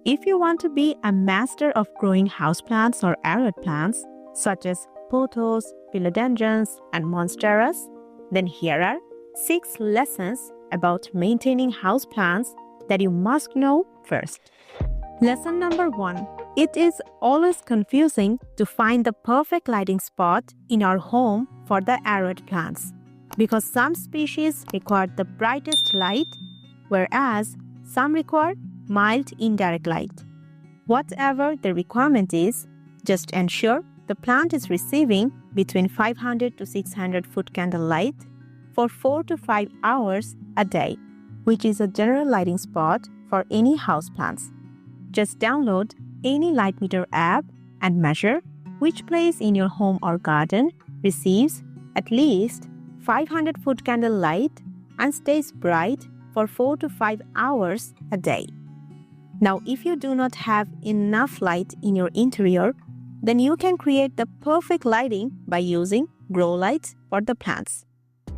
If you want to be a master of growing houseplants or arid plants, such as pothos, philodendrons, and monsteras, then here are 6 lessons about maintaining houseplants that you must know first. Lesson number 1. It is always confusing to find the perfect lighting spot in our home for the arid plants because some species require the brightest light, whereas some require mild indirect light. Whatever the requirement is, just ensure the plant is receiving between 500 to 600 foot candle light for 4 to 5 hours a day, which is a general lighting spot for any houseplants. Just download any light meter app and measure which place in your home or garden receives at least 500 foot candle light and stays bright for 4 to 5 hours a day. Now, if you do not have enough light in your interior, then you can create the perfect lighting by using grow lights for the plants.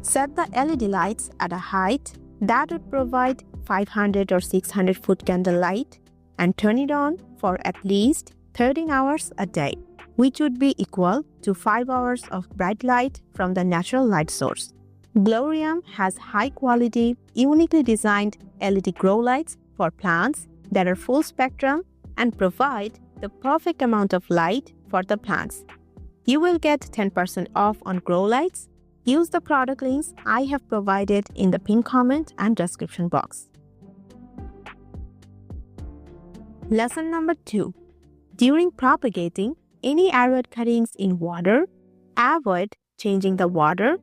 Set the LED lights at a height that would provide 500 or 600 foot candle light and turn it on for at least 13 hours a day, which would be equal to 5 hours of bright light from the natural light source. Glorium has high-quality, uniquely designed LED grow lights for plants that are full spectrum and provide the perfect amount of light for the plants. You will get 10% off on grow lights. Use the product links I have provided in the pinned comment and description box. Lesson number 2. During propagating any arid cuttings in water, avoid changing the water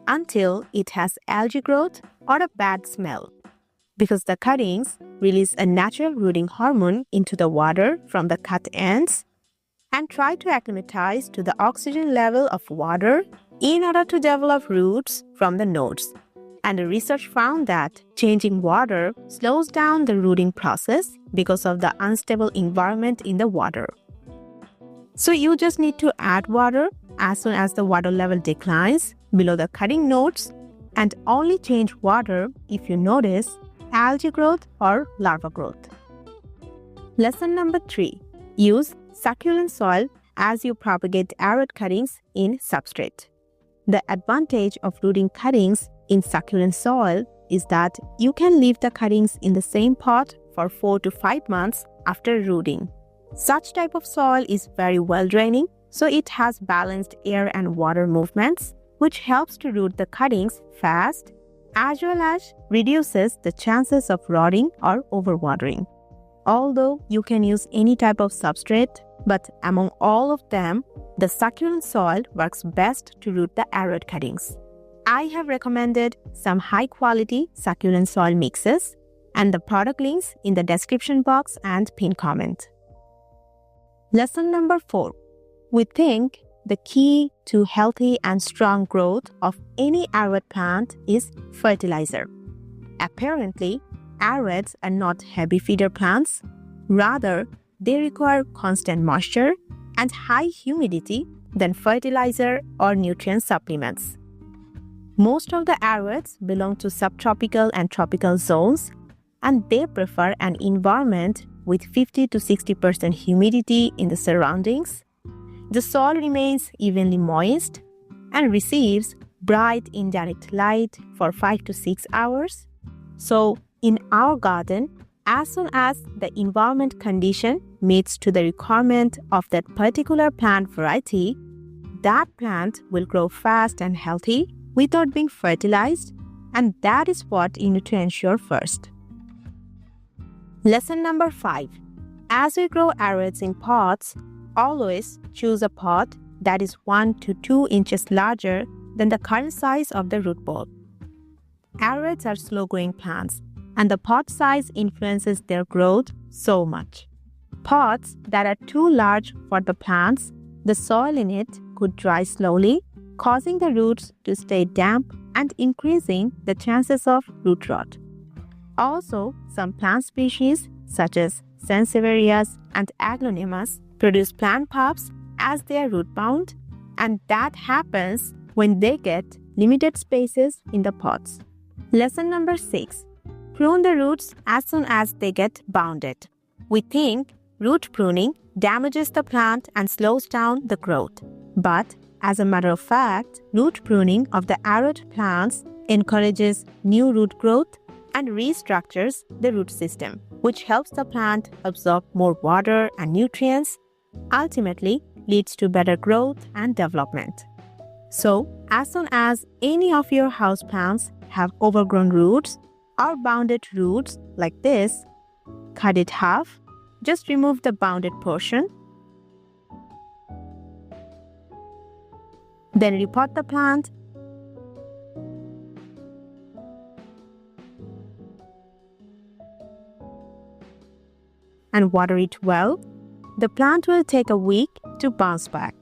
until it has algae growth or a bad smell, because the cuttings release a natural rooting hormone into the water from the cut ends, and try to acclimatize to the oxygen level of water in order to develop roots from the nodes. And the research found that changing water slows down the rooting process because of the unstable environment in the water. So you just need to add water as soon as the water level declines below the cutting nodes, and only change water if you notice algae growth or larva growth. Lesson number 3. Use succulent soil as you propagate arid cuttings in substrate. The advantage of rooting cuttings in succulent soil is that you can leave the cuttings in the same pot for 4 to 5 months after rooting. Such type of soil is very well draining, so it has balanced air and water movements, which helps to root the cuttings fast, as well as reduces the chances of rotting or overwatering. Although you can use any type of substrate, but among all of them, the succulent soil works best to root the arid cuttings. I have recommended some high-quality succulent soil mixes and the product links in the description box and pinned comment. Lesson number 4. We think the key to healthy and strong growth of any arid plant is fertilizer. Apparently, arids are not heavy feeder plants. Rather, they require constant moisture and high humidity than fertilizer or nutrient supplements. Most of the arids belong to subtropical and tropical zones, and they prefer an environment with 50 to 60% humidity in the surroundings. The soil remains evenly moist and receives bright indirect light for 5 to 6 hours. So, in our garden, as soon as the environment condition meets to the requirement of that particular plant variety, that plant will grow fast and healthy without being fertilized, and that is what you need to ensure first. Lesson number 5. As we grow arids in pots, always choose a pot that is 1 to 2 inches larger than the current size of the root ball. Arids are slow-growing plants, and the pot size influences their growth so much. Pots that are too large for the plants, the soil in it could dry slowly, causing the roots to stay damp and increasing the chances of root rot. Also, some plant species such as Sansevierias and Aglaonemas produce plant pups as they are root-bound, and that happens when they get limited spaces in the pots. Lesson number 6. Prune the roots as soon as they get bounded. We think root pruning damages the plant and slows down the growth. But as a matter of fact, root pruning of the arid plants encourages new root growth and restructures the root system, which helps the plant absorb more water and nutrients, ultimately leads to better growth and development. So, as soon as any of your houseplants have overgrown roots or bounded roots like this, cut it half. Just remove the bounded portion. Then repot the plant. And water it well. The plant will take a week to bounce back.